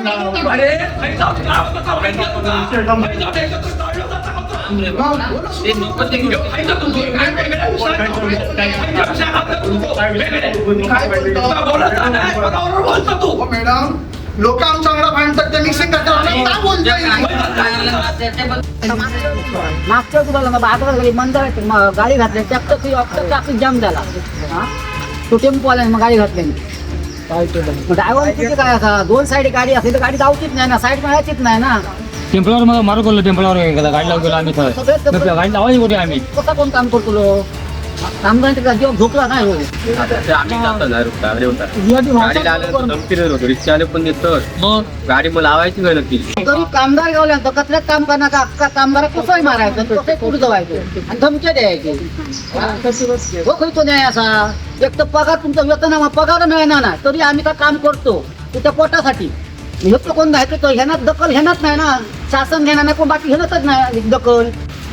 Madam लोक आमच्याकडे भांडतात ते मिक्सिंग करतात मागच्या तुम्हाला मंदिर गाडी घातली ट्रॅक्टर जाम झाला तो टेम्पो आला मग गाडी घातली ड्रायव्हर किती काय असा दोन साईड गाडी असली तर गाडी जाऊचीच नाही ना साईड मिळायचीच नाही ना टेम्पलवर मग मारू बोललो टेम्पलवर गाडी लावून गेलो आम्ही गाडी लावायची कुठे आम्ही कसं कोण काम करतो कामगारांचा जीव झोपला नाही रिक्षा आले पण गाडी मग लावायची काय नक्की तरी कामगार गावल्या तर कचऱ्यात काम करणार कामगार कसंही मारायचं कसं पुढे जवायचं आणि धमक्या द्यायचे हो खयतो नाही असा एक तर पगार तुमचा वेतन पगार मिळणार ना तरी आम्ही काय काम करतो त्या पोटासाठी हे कोण घ्यायचं ह्यानात दखल घेणार नाही ना शासन घेणार नाही कोण बाकी घेणारच नाही दखल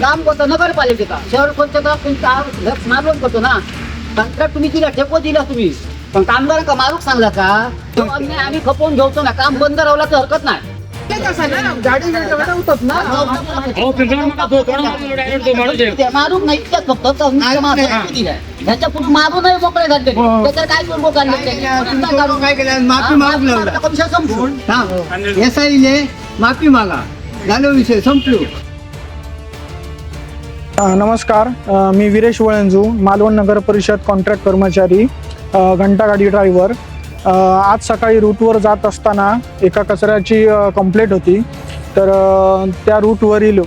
काम करतो नगरपालिकेचा शहर कोणत्या मारून करतो ना कंत्राट तुम्ही दिला ठेपो दिला तुम्ही पण कामगारांना मारूक सांगला का आम्ही खपवून घेतो ना काम बंद राहिला तर हरकत नाही मारून नाही फक्त ह्याच्या पुढे मारू नाही मोकळे झाले त्याच्यात काय करू काय केलं माफी मागलं एसआयने माफी मागा झालो विषय संपलो. नमस्कार, मी वीरेश वळंजू, मालवण नगर परिषद कॉन्ट्रॅक्ट कर्मचारी, घंटागाडी ड्रायव्हर. आज सकाळी रूटवर जात असताना एका कचऱ्याची कंप्लेंट होती. तर त्या रूटवरील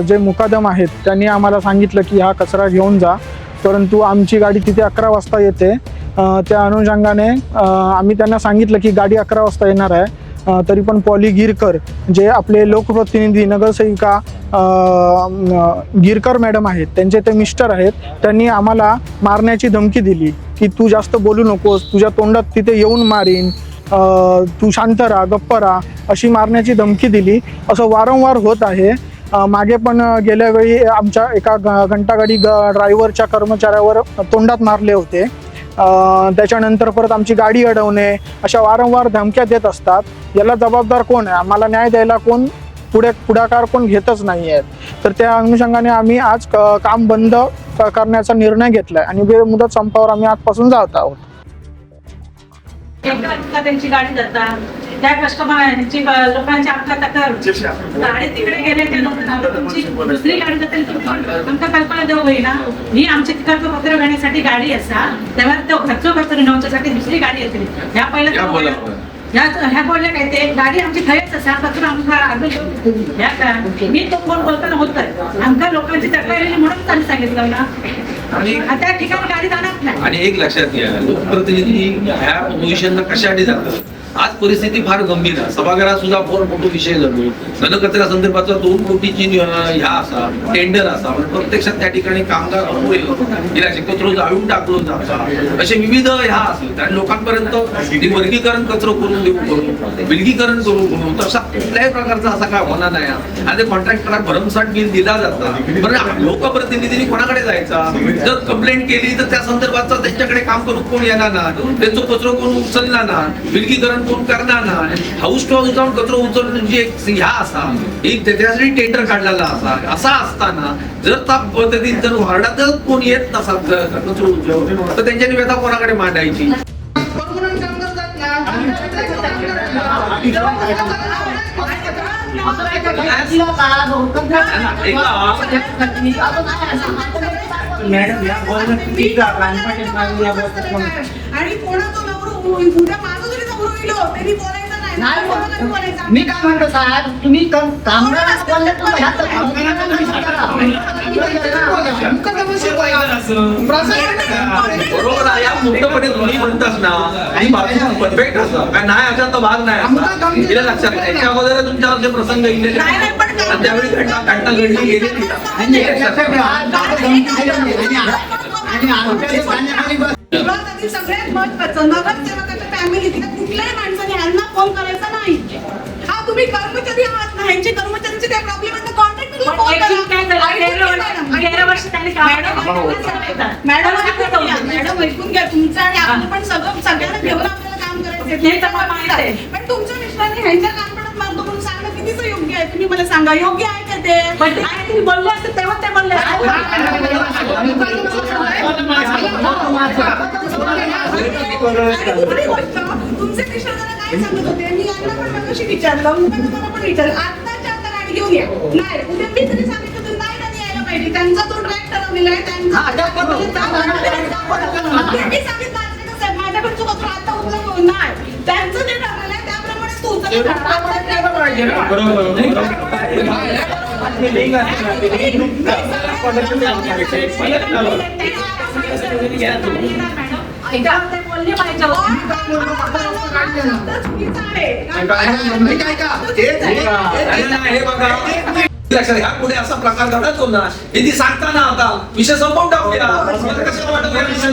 जे मुकादम आहेत त्यांनी आम्हाला सांगितलं की हा कचरा घेऊन जा, परंतु आमची गाडी तिथे 11 वाजता येते. त्या अनुषंगाने आम्ही त्यांना सांगितलं की गाडी 11 वाजता येणार आहे. तरी पण पॉली गिरकर जे आपले लोकप्रतिनिधी नगरसेविका गिरकर मॅडम आहेत, त्यांचे ते मिस्टर आहेत, त्यांनी आम्हाला मारण्याची धमकी दिली की तू जास्त बोलू नकोस, तुझ्या तोंडात तिथे येऊन मारीन, तू शांत राहा, गप्प राहा, अशी मारण्याची धमकी दिली. असं वारंवार होत आहे. मागे पण गेल्या वेळी आमच्या एका घंटागाडी ड्रायव्हरच्या कर्मचाऱ्यावर तोंडात मारले होते. त्याच्यानंतर परत आमची गाडी अडवणे, अशा वारंवार धमक्या देत असतात. याला जबाबदार कोण आहे? आम्हाला न्याय द्यायला कोण पुढाकार कोण घेतच नाही आहेत. तर त्या अनुषंगाने आम्ही आज काम बंद करण्याचा निर्णय घेतलाय आणि मुदत संपावर आम्ही आजपासून जात आहोत. त्यांची गाडी जातात त्या कस्टमरांची लोकांची अपघात गाडी तिकडे गेले तुमची दुसरी गाडी जाते आमच्या कल्पना देऊ होईना ही आमच्या तिकडचं पत्र घेण्यासाठी गाडी असा तेव्हा तो घरचो खर्च रिनवच्यासाठी दुसरी गाडी येते. ह्या पहिल्या ह्या बोलल्या काय ते गाडी आमची खरेच असा कचरा आमचा मी तो कोण बोलताना होत आमच्या लोकांची तक्रार म्हणून त्यांनी सांगितलं ना त्या ठिकाणी गाडी जाणार नाही. आणि एक लक्षात घ्या, लोकप्रतिनिधी ह्या पोझिशनला कशासाठी जातात? आज परिस्थिती फार गंभीर आहे. सभागृहात सुद्धा फार मोठा विषय झालो. घनकचऱ्या संदर्भाचा 2 कोटीची ह्या असा टेंडर असा प्रत्यक्षात त्या ठिकाणी कामगार अपुरे कचरो जाळून टाकलो जाता असे विविध ह्या असतात आणि लोकांपर्यंत वर्गीकरण कचरो करून देऊ करून विलगीकरण करून तसा कुठल्याही प्रकारचा असा काय होणार नाही. आणि ते कॉन्ट्रॅक्टरला भरमसाठ बिल दिला जाता. बरं, लोकप्रतिनिधींनी कोणाकडे जायचा? जर कंप्लेंट केली तर त्या संदर्भाचा त्यांच्याकडे काम करून कोण येणार ना, त्यांचा कचरो कोण उचलणार ना, विलगीकरण कोण करणार ना, हाऊस टू हाऊस जाऊन कचरो उचलून जी एक ह्या असा एक त्याच्यासाठी टेंडर काढलेला असा असताना जर त्या पद्धतीत जर वार्डातच कोण येत नसा कचरो उचलून तर त्यांच्यानी व्यथा कोणाकडे मांडायची? मी काय म्हणतो साहेब, तुम्ही बरोबर आहे, या मुक्तपणे तुम्ही म्हणताच ना परफेक्ट असं काय नाही अशाचा भाग नाही. तिला लक्षात त्याच्या अगोदर तुमच्या प्रसंग येईल आणि त्यावेळी घटना घडली गेली सगळ्यात महत्वाचं नगरसेवकाच्या फॅमिली कुठल्याही माणसाने यांना फोन करायचा नाही. हा तुम्ही कर्मचारी आहात ना, ह्यांचे कर्मचाऱ्यांचे काय प्रॉब्लेम आहे कॉन्टॅक्ट मॅडम ऐकून घ्या तुमचं आणि आपण पण सगळ्यांना घेऊन आपल्याला काम करायचं पण तुमच्या मिस्टरांनी ह्यांच्या कानपणात मारतो म्हणून सांगणं कितीच योग्य आहे? तुम्ही मला सांगा, योग्य आहे का ते? आणि तुम्ही बोलले असते तेव्हा ते बोलले दुसरी गोष्ट, तुमचे मिस्टर जरा काय सांगत होते, मी यांना पण मगाशी विचारलं, मी तुम्हाला पण विचारलं, आत्ताच्या आता गाडी घेऊन या. नाही, उद्या मी तरी सांगितलं तर नाही ना यायला पाहिजे. त्यांचा तो ट्रॅक ठरवलेला आहे, त्यांनी सांगितलं कसं आहे, माझ्याकडे चुका तर आता उचलून नाही. त्यांचं जे ठरलेलं आहे त्याप्रमाणे तू बोलले पाहिजे. हे बघा लक्षात घ्या, पुढे असा प्रकार घडतो ना, हे ती सांगताना आता विषय संपवून टाकूया. मला कशाला वाटत या विषय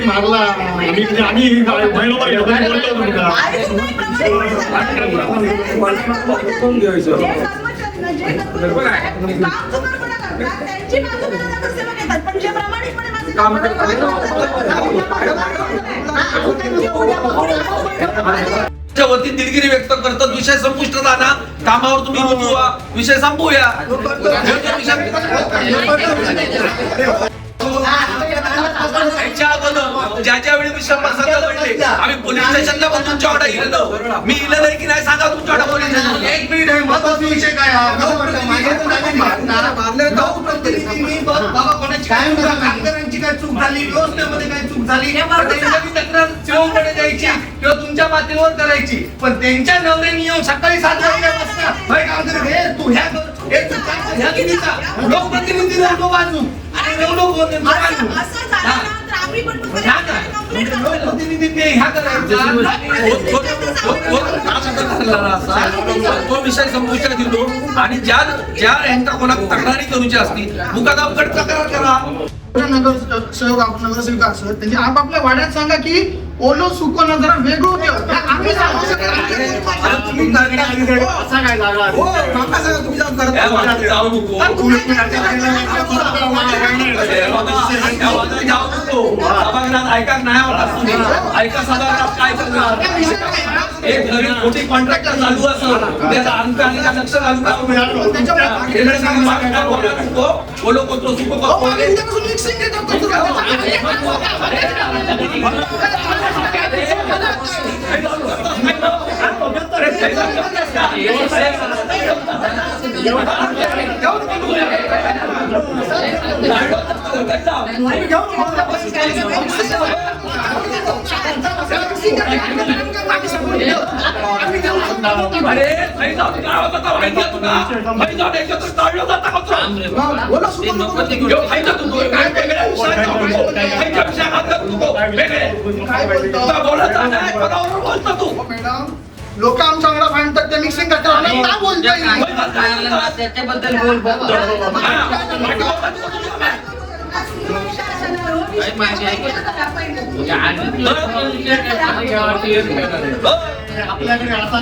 मारला आम्ही वतीत दिलगिरी व्यक्त करतात. विषय संपुष्टात आणा, कामावर तुम्ही रुजू व्हा, विषय संपवूया. याच्या अगोदर ज्या ज्या वेळी विषय घडले आम्ही पोलीस स्टेशनला पण तुमच्या ऑर्डर गेलेलो. मी इलं नाही की नाही सांगा तुमच्या ऑर्डर पोलीस स्टेशन. एक मिनिट आहे, महत्वाचा विषय काय बाबा कोणाची काय कामगारांची काय चूक झाली, व्यवस्थेमध्ये काय चूक झाली, त्यांची तक्रार शिवकडे द्यायची किंवा तुमच्या पातळीवर करायची. पण त्यांच्या नवऱ्याने येऊन सकाळी 7 वाजता तू ह्या लोकप्रतिनिधी बाजू आणि तो विषय संपुष्टात येतो आणि ज्या ज्या यांच्या कोणा तक्रारी करूची असतील मुकादमकडे तक्रार करा. नगरसेविका असत त्यांनी आपापल्या वाड्यात सांगा की ओलो सुको न जरा वेगळं ठेव. आम्ही सांगू शकत जाऊ नको सभागृहात ऐका नाही आवडत ऐका सभागृहात काय करणार. एक नवीन मोठी कॉन्ट्रॅक्टर चालू असं त्याचा अंक आणि लक्ष बोलो कोतो सुको मिक्सिंग लोक आमच्याकडे भांडतात ते मिक्सिंग करतात. काय बोलता येईल त्याच्याबद्दल बोल आपल्याकडे आता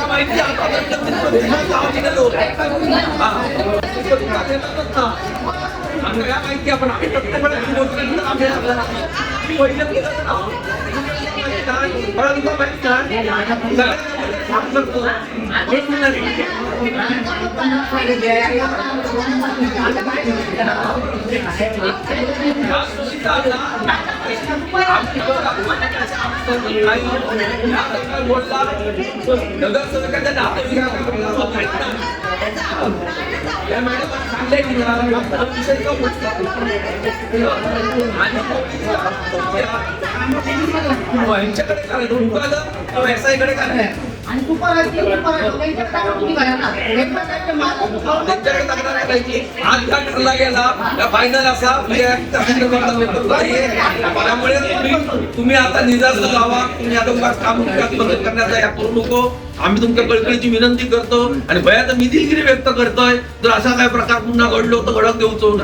माहिती माहिती आपण व्यवसायाकडे काय आणि तू त्यांच्या कामात तुम्ही करा ना. त्यांच्याकडे तक्रार करायची. आज का ठरला गेला फायनल असा त्यामुळे तुम्ही आता निजास्त लावा. तुम्ही आता उगाच काम बंद करण्याचा या करू नको. आम्ही तुमच्या कळकळीची विनंती करतो आणि भयाचं मी दिलगिरी व्यक्त करतोय. जर असा काय प्रकार पुन्हा घडलो तर घडक देऊचो.